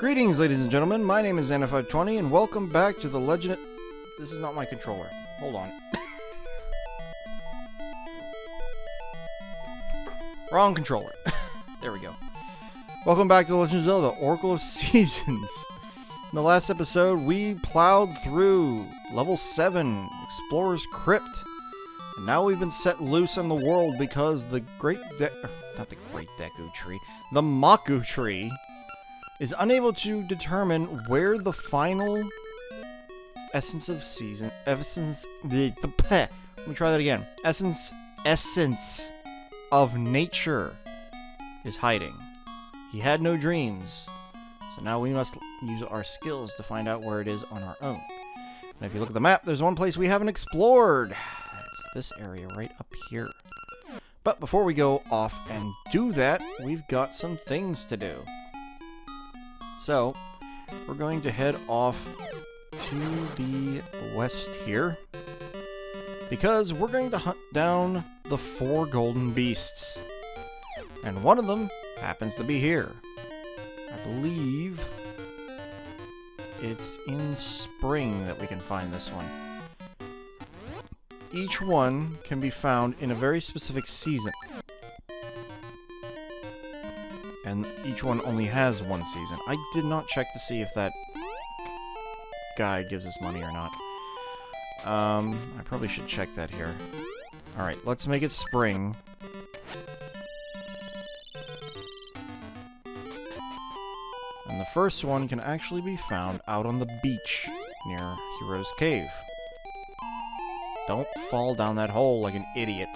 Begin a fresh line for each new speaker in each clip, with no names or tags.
Greetings, ladies and gentlemen. My name is Xana520, and welcome back to the Legend. This is not my controller. Hold on. Wrong controller. There we go. Welcome back to The Legend of Zelda, Oracle of Seasons. In the last episode, we plowed through level 7, Explorer's Crypt. And now we've been set loose on the world because the not the Great Deku Tree, the Maku Tree is unable to determine where the final essence of season, let me try that again. Essence of nature is hiding. He had no dreams, so now we must use our skills to find out where it is on our own. And if you look at the map, there's one place we haven't explored. It's this area right up here. But before we go off and do that, we've got some things to do. So, we're going to head off to the west here, because we're going to hunt down the 4 golden beasts. And one of them happens to be here. I believe it's in spring that we can find this one. Each one can be found in a very specific season. And each one only has one season. I did not check to see if that guy gives us money or not. I probably should check that here. Alright, let's make it spring. And the first one can actually be found out on the beach near Hero's Cave. Don't fall down that hole like an idiot.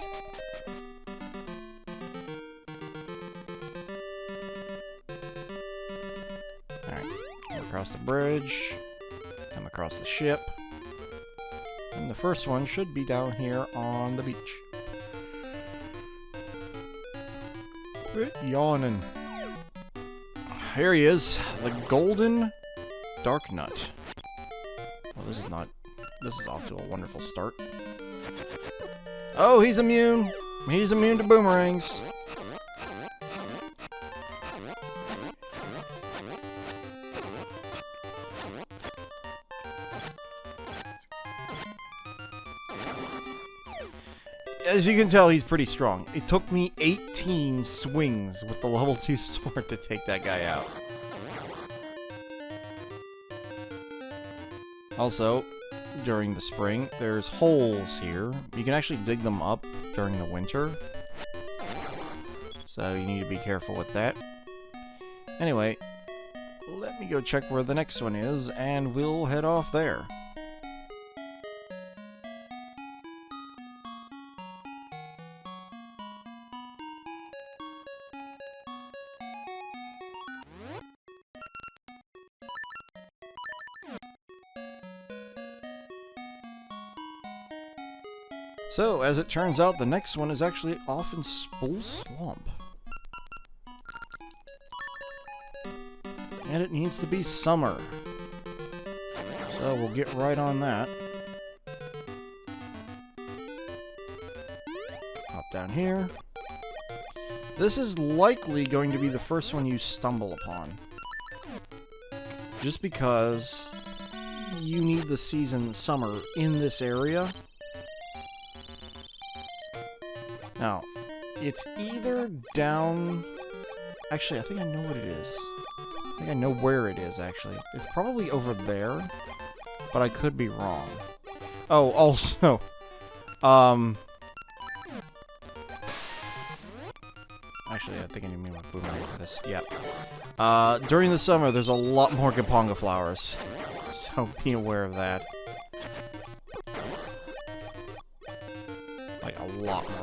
Alright, come across the bridge, come across the ship, and the first one should be down here on the beach. Quit yawning. Here he is, the Golden Dark Nut. Well, this is off to a wonderful start. Oh, he's immune! He's immune to boomerangs. As you can tell, he's pretty strong. It took me 18 swings with the level 2 sword to take that guy out. Also, during the spring, there's holes here. You can actually dig them up during the winter. So you need to be careful with that. Anyway, let me go check where the next one is, and we'll head off there. So, as it turns out, the next one is actually off in Spool Swamp. And it needs to be summer. So, we'll get right on that. Hop down here. This is likely going to be the first one you stumble upon. Just because you need the season summer in this area. Now, it's either down... Actually, I think I know what it is. I think I know where it is, actually. It's probably over there, but I could be wrong. Oh, also... Actually, I think I need to move boomerang for this. Yeah. During the summer, there's a lot more Gaponga flowers. So be aware of that. Like, a lot more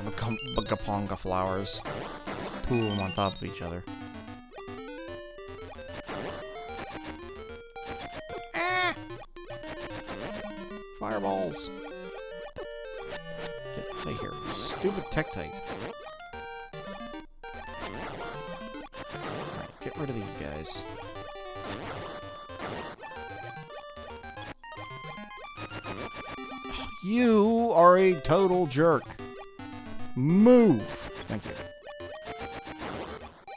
Gaponga flowers. 2 of them on top of each other. Ah! Fireballs! Get out of here, stupid Tektite. Alright, get rid of these guys. You are a total jerk. Move! Thank you.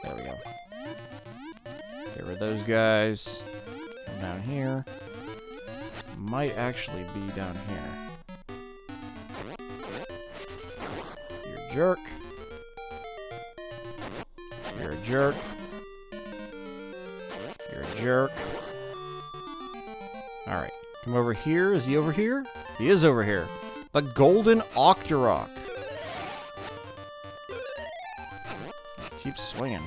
There we go. Get rid of those guys. Come down here. Might actually be down here. You're a jerk. You're a jerk. You're a jerk. Alright. Come over here. Is he over here? He is over here. The Golden Octorok. Keep swinging.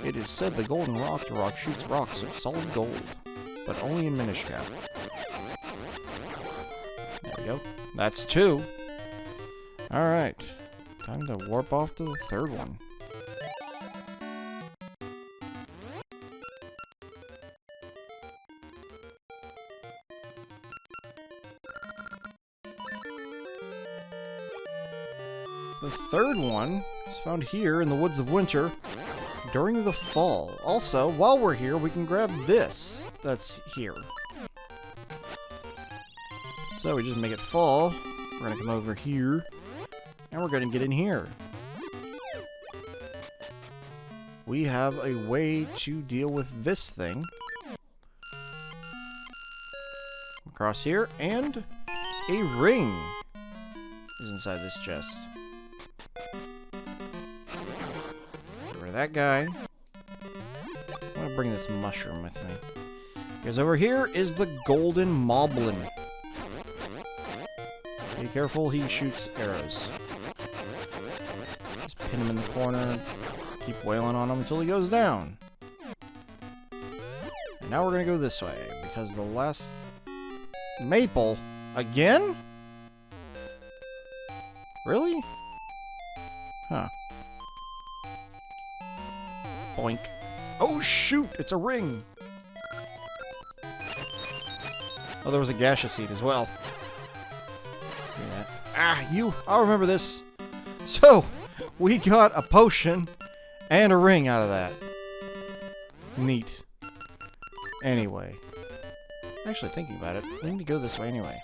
It is said the Golden Octorok shoots rocks of solid gold, but only in Minish Cap. There we go. That's 2. Alright. Time to warp off to the third one. The third one is found here in the Woods of Winter during the fall. Also, while we're here, we can grab this that's here. So we just make it fall. We're going to come over here, and we're going to get in here. We have a way to deal with this thing. Across here, and a ring is inside this chest. Get rid of that guy. I'm going to bring this mushroom with me. Because over here is the Golden Moblin. Be careful, he shoots arrows. Just pin him in the corner. Keep wailing on him until he goes down. And now we're going to go this way, because the last... Maple? Again? Really? Huh. Boink. Oh shoot! It's a ring! Oh, there was a gaseous seed as well. Yeah. Ah, you! I'll remember this. So, we got a potion and a ring out of that. Neat. Anyway. Actually, thinking about it, we need to go this way anyway.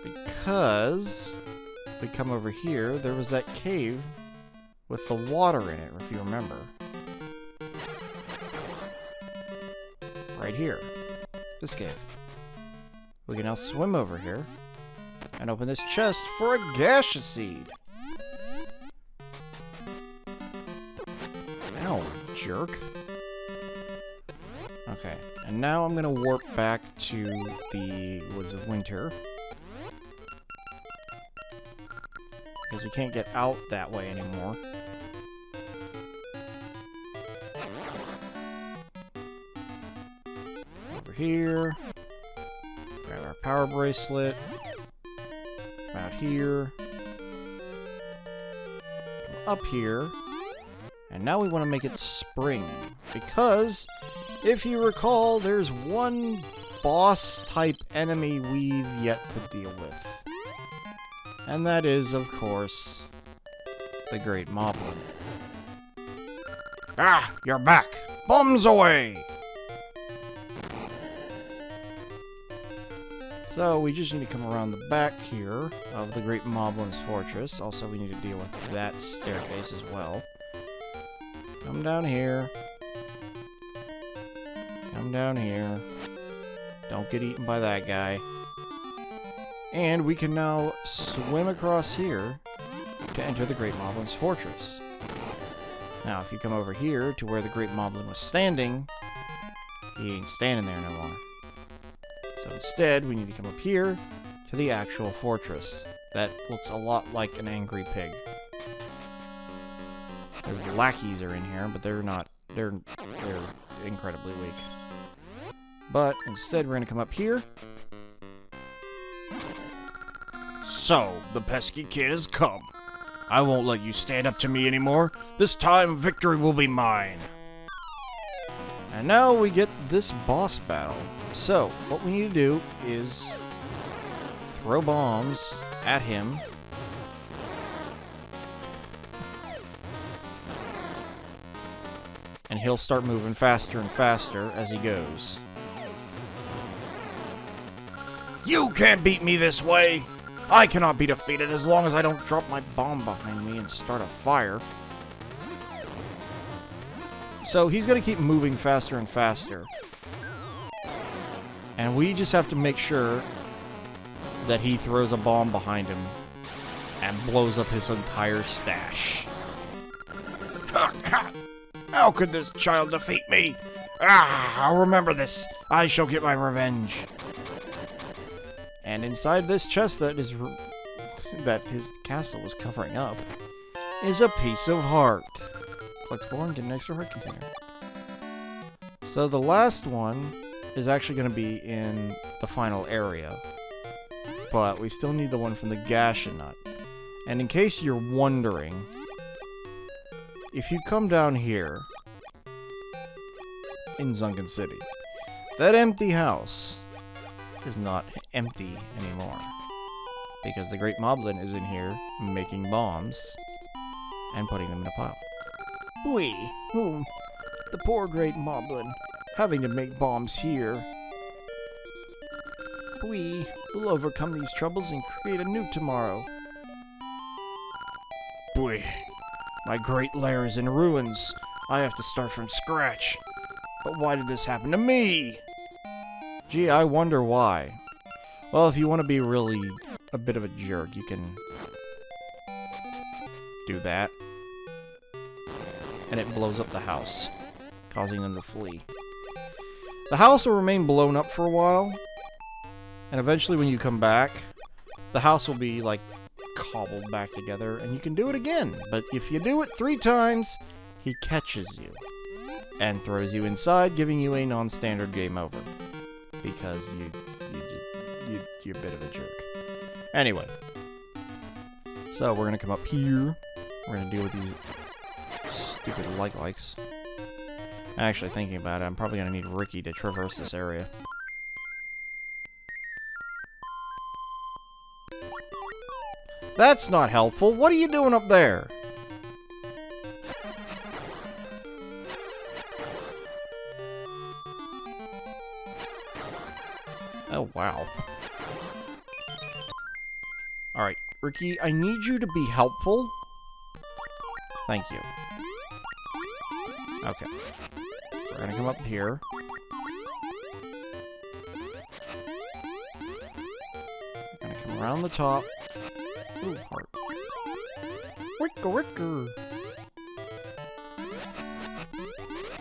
Because if we come over here, there was that cave with the water in it, if you remember. Right here. This cave. We can now swim over here and open this chest for a gaseous seed. Ow, jerk. Okay, and now I'm gonna warp back to the Woods of Winter. Because we can't get out that way anymore. Over here. Grab our power bracelet. Out here. Up here. And now we want to make it spring. Because, if you recall, there's one boss-type enemy we've yet to deal with. And that is, of course, the Great Moblin. Ah! You're back! Bombs away! So, we just need to come around the back here of the Great Moblin's fortress. Also, we need to deal with that staircase as well. Come down here. Come down here. Don't get eaten by that guy. And we can now swim across here to enter the Great Moblin's fortress. Now, if you come over here to where the Great Moblin was standing, he ain't standing there no more. So instead, we need to come up here to the actual fortress. That looks a lot like an angry pig. Because the lackeys are in here, but they're not. They're incredibly weak. But instead, we're going to come up here. So, the pesky kid has come. I won't let you stand up to me anymore. This time, victory will be mine. And now we get this boss battle. So, what we need to do is throw bombs at him. And he'll start moving faster and faster as he goes. You can't beat me this way! I cannot be defeated as long as I don't drop my bomb behind me and start a fire. So he's going to keep moving faster and faster. And we just have to make sure that he throws a bomb behind him and blows up his entire stash. How could this child defeat me? I'll remember this. I shall get my revenge. And inside this chest that his castle was covering up is a piece of heart. Collect 4 and get an extra heart container. So the last one is actually going to be in the final area. But we still need the one from the Gasha Nut. And in case you're wondering, if you come down here in Zunkin City, that empty house is not empty anymore. Because the Great Moblin is in here making bombs and putting them in a pile. The poor Great Moblin, having to make bombs here. We will overcome these troubles and create a new tomorrow. My great lair is in ruins. I have to start from scratch. But why did this happen to me? Gee, I wonder why. Well, if you want to be really a bit of a jerk, you can do that. And it blows up the house, causing them to flee. The house will remain blown up for a while. And eventually when you come back, the house will be, like, cobbled back together, and you can do it again. But if you do it 3 times, he catches you and throws you inside, giving you a non-standard game over. Because you're a bit of a jerk. Anyway. So, we're gonna come up here. We're gonna deal with these stupid likes. Actually, thinking about it, I'm probably gonna need Ricky to traverse this area. That's not helpful. What are you doing up there? Oh, wow. Alright, Ricky, I need you to be helpful. Thank you. Okay. We're gonna come up here. We're gonna come around the top. Ooh, heart. Wicker.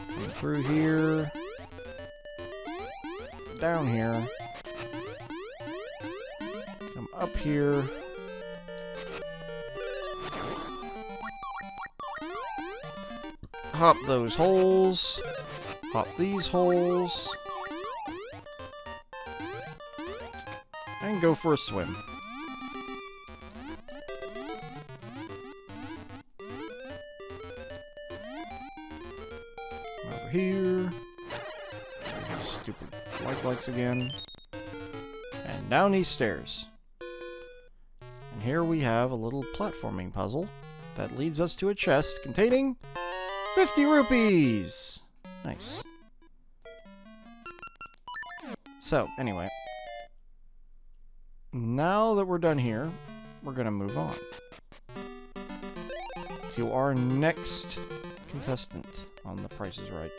Come through here. Down here. Come up here. Hop those holes. Hop these holes. And go for a swim. Over here. These stupid likes again. And down these stairs. And here we have a little platforming puzzle that leads us to a chest containing 50 rupees! Nice. So, anyway. Now that we're done here, we're gonna move on to our next contestant on The Price is Right.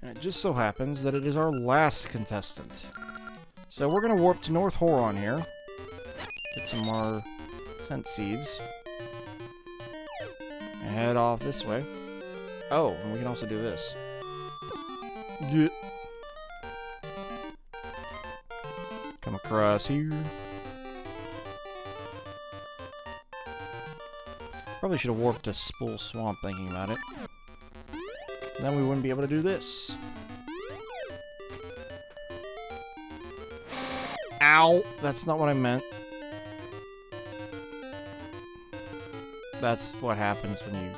And it just so happens that it is our last contestant. So we're going to warp to North Horon here. Get some more scent seeds. And head off this way. Oh, and we can also do this. Yeah. Come across here. Probably should have warped to Spool Swamp thinking about it. Then we wouldn't be able to do this. Ow! That's not what I meant. That's what happens when you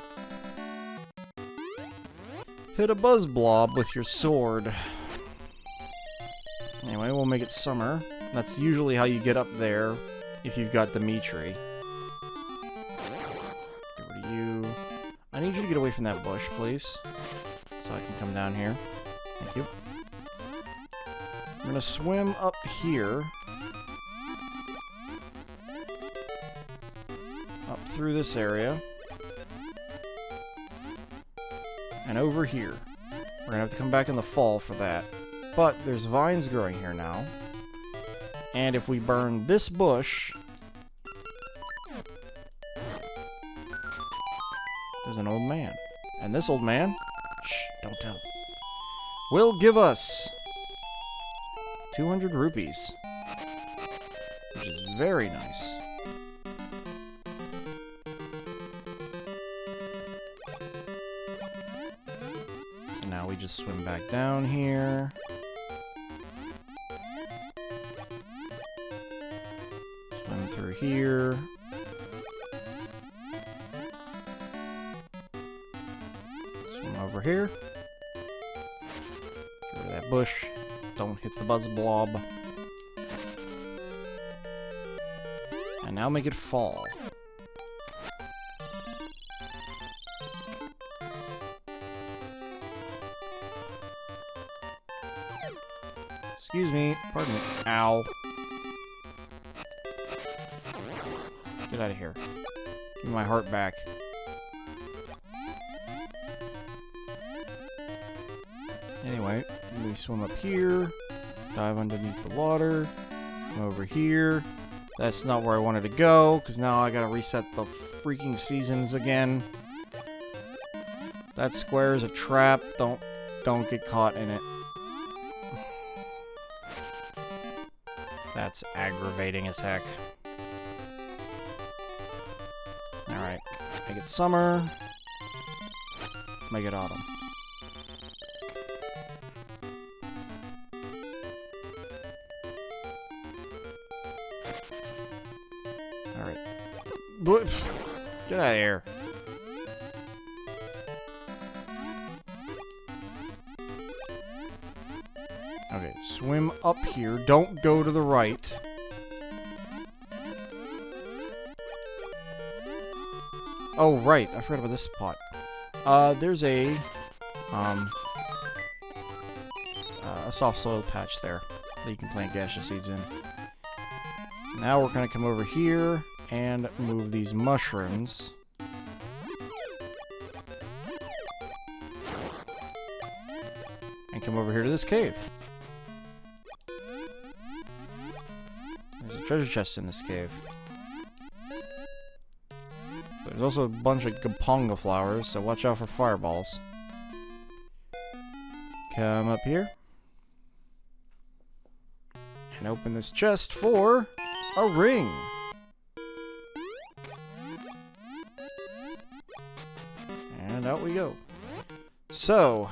hit a buzz blob with your sword. Anyway, we'll make it summer. That's usually how you get up there if you've got Dimitri. Get rid of you. I need you to get away from that bush, please. So I can come down here. Thank you. gonna swim up here. Up through this area. And over here. We're gonna have to come back in the fall for that. But there's vines growing here now. And if we burn this bush... There's an old man. And this old man... Shh, don't tell. Will give us 200 rupees. Which is very nice. So now we just swim back down here. Swim through here. Swim over here. Get rid of that bush. Don't hit the buzz blob. And now make it fall. Excuse me. Pardon me. Ow. Get out of here. Give me my heart back. Anyway, we swim up here, dive underneath the water, come over here. That's not where I wanted to go, because now I gotta reset the freaking seasons again. That square is a trap. Don't get caught in it. That's aggravating as heck. Alright, make it summer. Make it autumn. Alright. Get out of here. Okay, swim up here. Don't go to the right. Oh, right. I forgot about this spot. There's a soft soil patch there that you can plant gaseous seeds in. Now we're going to come over here and move these mushrooms. And come over here to this cave. There's a treasure chest in this cave. There's also a bunch of Gaponga flowers, so watch out for fireballs. Come up here. And open this chest for a ring. And out we go. So,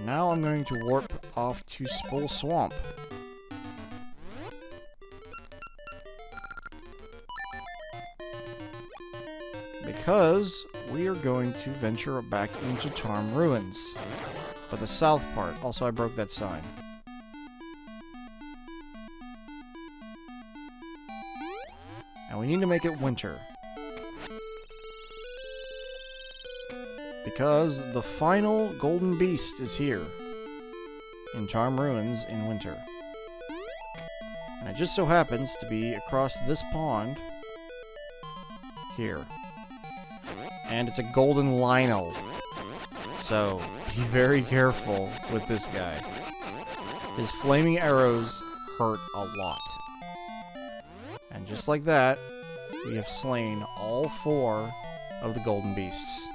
now I'm going to warp off to Spool Swamp. Because we are going to venture back into Tarm Ruins. But the south part. Also, I broke that sign. And we need to make it winter. Because the final golden beast is here. In Tarm Ruins in winter. And it just so happens to be across this pond. Here. And it's a golden Lionel. So, be very careful with this guy. His flaming arrows hurt a lot. And just like that, we have slain all 4 of the golden beasts.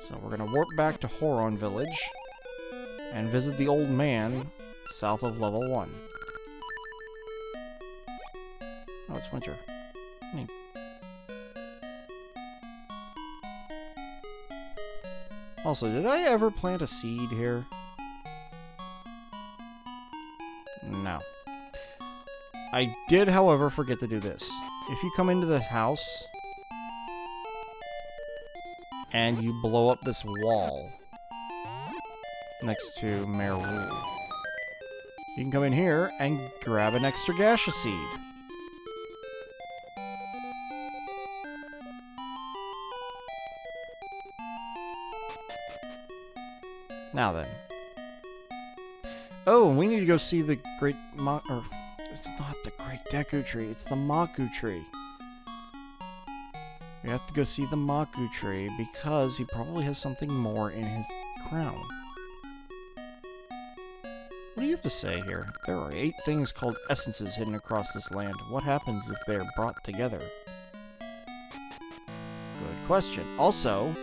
So we're going to warp back to Horon Village and visit the old man south of level 1. Oh, it's winter. Neat. Also, did I ever plant a seed here? No. I did, however, forget to do this. If you come into the house and you blow up this wall next to Mayor Rule, you can come in here and grab an extra gaseous seed. Now then. Oh, and we need to go see the Great or it's not the Great Deku Tree, it's the Maku Tree. We have to go see the Maku Tree because he probably has something more in his crown. What do you have to say here? There are 8 things called essences hidden across this land. What happens if they are brought together? Good question. Also,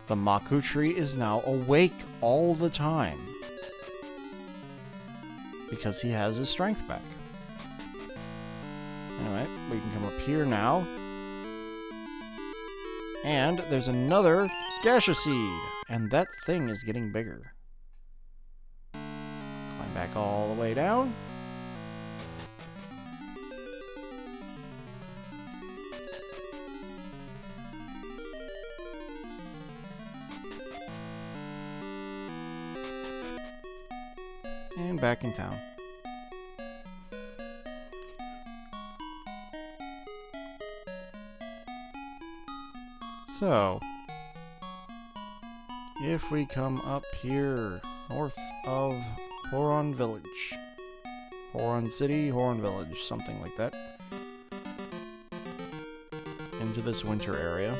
the Maku Tree is now awake all the time because he has his strength back. Anyway, we can come up here now. And there's another Gasha Seed, and that thing is getting bigger. Climb back all the way down. And back in town. So, if we come up here, north of Horon Village, Horon City, Horon Village, something like that, into this winter area,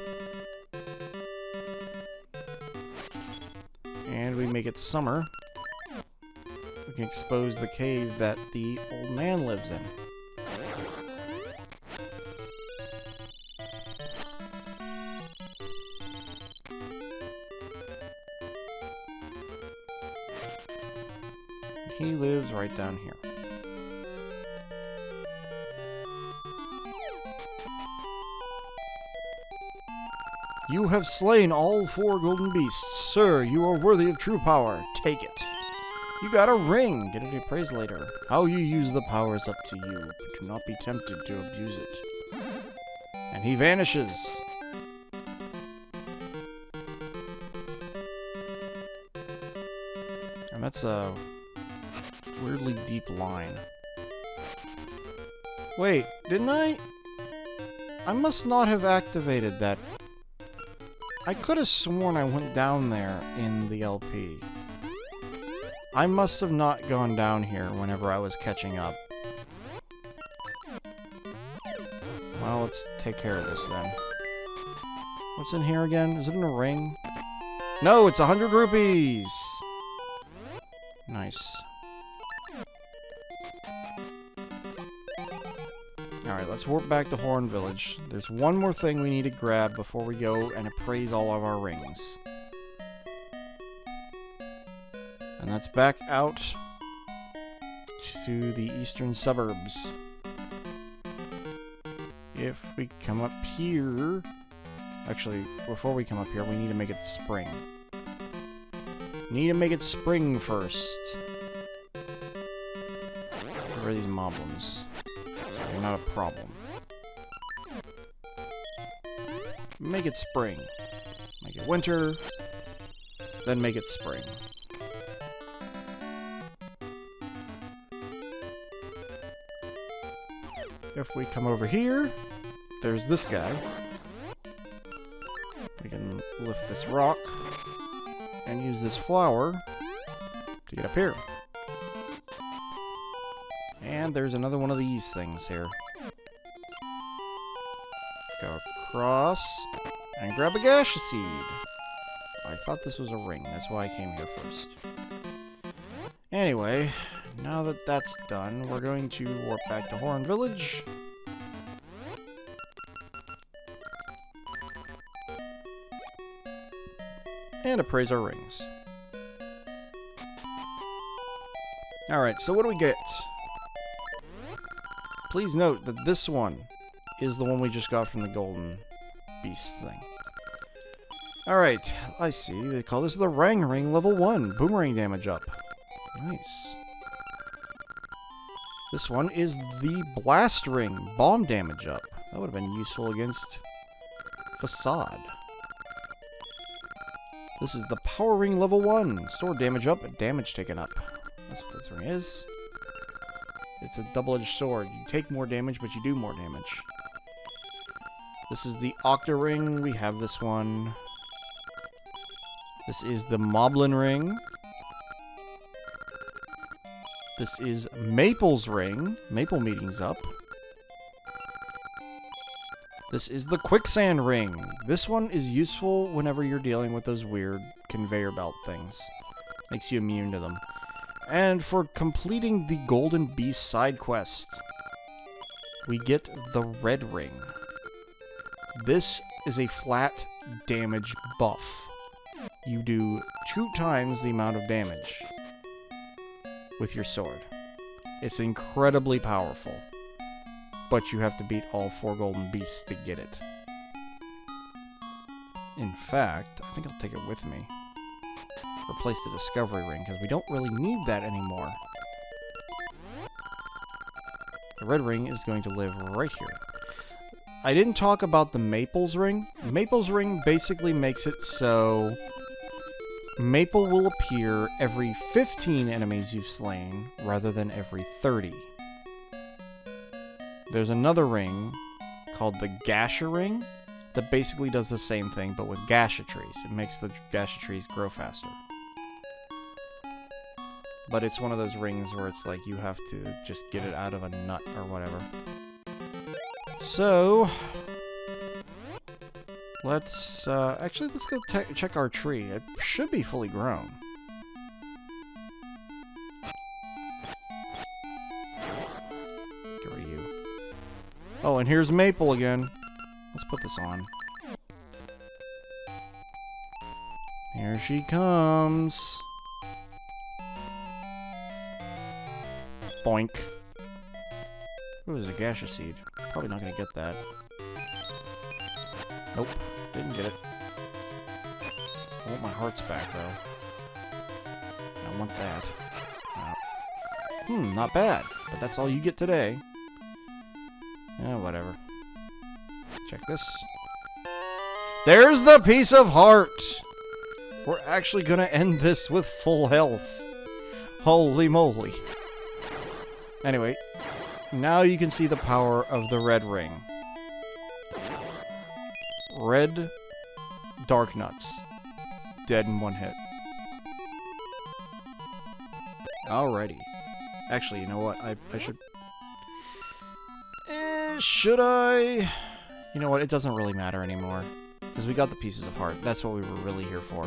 and we make it summer, we can expose the cave that the old man lives in. He lives right down here. You have slain all 4 golden beasts. Sir, you are worthy of true power. Take it. You got a ring. Get it appraised later. How you use the power is up to you, but do not be tempted to abuse it. And he vanishes. And that's a weirdly deep line. Wait, didn't I? I must not have activated that. I could have sworn I went down there in the LP. I must have not gone down here whenever I was catching up. Well, let's take care of this then. What's in here again? Is it in a ring? No, it's 100 rupees! Nice. Alright, let's warp back to Horon Village. There's one more thing we need to grab before we go and appraise all of our rings. And that's back out to the eastern suburbs. If we come up here... Actually, before we come up here, we need to make it spring. Need to make it spring first. Get rid of these moblins. They're not a problem. Make it spring. Make it winter. Then make it spring. If we come over here, there's this guy. We can lift this rock and use this flower to get up here. And there's another one of these things here. Go across and grab a Gasha Seed. I thought this was a ring, that's why I came here first. Anyway, now that that's done, we're going to warp back to Horon Village. And appraise our rings. Alright, so what do we get? Please note that this one is the one we just got from the Golden Beast thing. Alright, I see. They call this the Rang Ring Level 1. Boomerang damage up. Nice. This one is the Blast Ring. Bomb damage up. That would have been useful against Facade. This is the Power Ring Level 1. Store damage up, damage taken up. That's what this ring is. It's a double-edged sword. You take more damage, but you do more damage. This is the Octa Ring. We have this one. This is the Moblin Ring. This is Maple's ring. Maple meeting's up. This is the quicksand ring. This one is useful whenever you're dealing with those weird conveyor belt things. Makes you immune to them. And for completing the Golden Beast side quest, we get the red ring. This is a flat damage buff. You do 2 times the amount of damage with your sword. It's incredibly powerful. But you have to beat all 4 golden beasts to get it. In fact, I think I'll take it with me. Replace the discovery ring, because we don't really need that anymore. The red ring is going to live right here. I didn't talk about the Maple's ring. Maple's ring basically makes it so Maple will appear every 15 enemies you've slain, rather than every 30. There's another ring called the Gasha ring that basically does the same thing, but with Gasha trees. It makes the Gasha trees grow faster. But it's one of those rings where it's like you have to just get it out of a nut or whatever. So, let's go check our tree. It should be fully grown. Get rid of you. Oh, and here's Maple again. Let's put this on. Here she comes. Boink. Ooh, there's a Gasha seed. Probably not gonna get that. Nope. Didn't get it. I want my hearts back, though. I want that. Not bad. But that's all you get today. Yeah, whatever. Check this. There's the piece of heart! We're actually gonna end this with full health. Holy moly. Anyway, now you can see the power of the red ring. Red Dark Nuts. Dead in 1 hit. Alrighty. Actually, you know what? I should... should I? You know what? It doesn't really matter anymore. Because we got the pieces of heart. That's what we were really here for.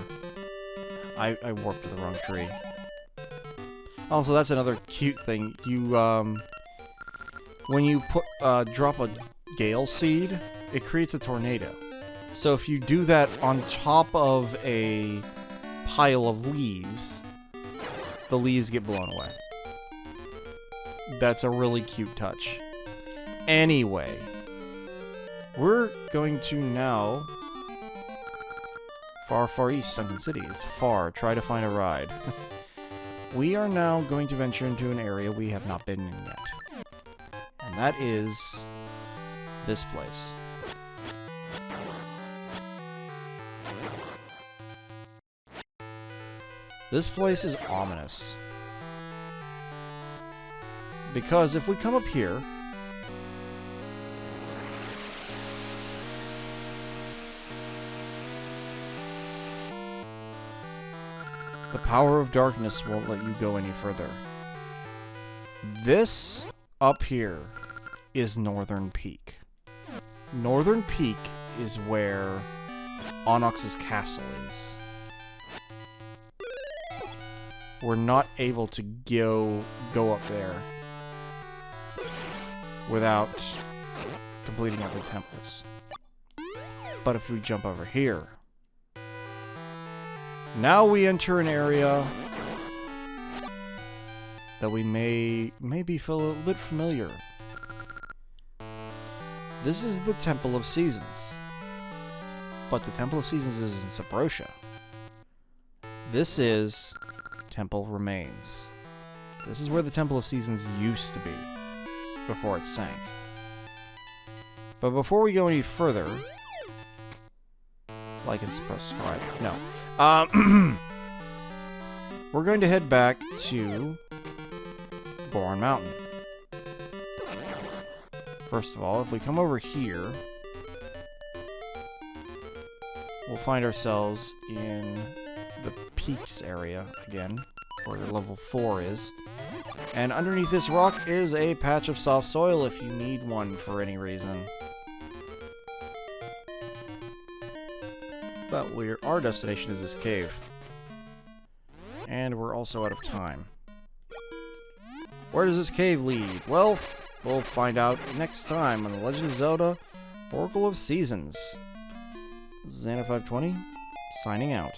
I warped to the wrong tree. Also, that's another cute thing. You, when you drop a gale seed, it creates a tornado. So if you do that on top of a pile of leaves, the leaves get blown away. That's a really cute touch. Anyway, we're going to now... Far, far east, Sunken City. It's far. Try to find a ride. We are now going to venture into an area we have not been in yet. And that is... this place. This place is ominous. Because if we come up here... the power of darkness won't let you go any further. This up here is Northern Peak. Northern Peak is where Onyx's castle is. We're not able to go up there without completing all the temples. But if we jump over here, now we enter an area that we maybe feel a little bit familiar. This is the Temple of Seasons. But the Temple of Seasons is in Sabrotia. This is Temple Remains. This is where the Temple of Seasons used to be before it sank. But before we go any further, like and subscribe. No. We're going to head back to Bourne Mountain. First of all, if we come over here, we'll find ourselves in the Peaks area again, where level 4 is. And underneath this rock is a patch of soft soil if you need one for any reason. But our destination is this cave. And we're also out of time. Where does this cave lead? Well, we'll find out next time on The Legend of Zelda Oracle of Seasons. This is Xana520, signing out.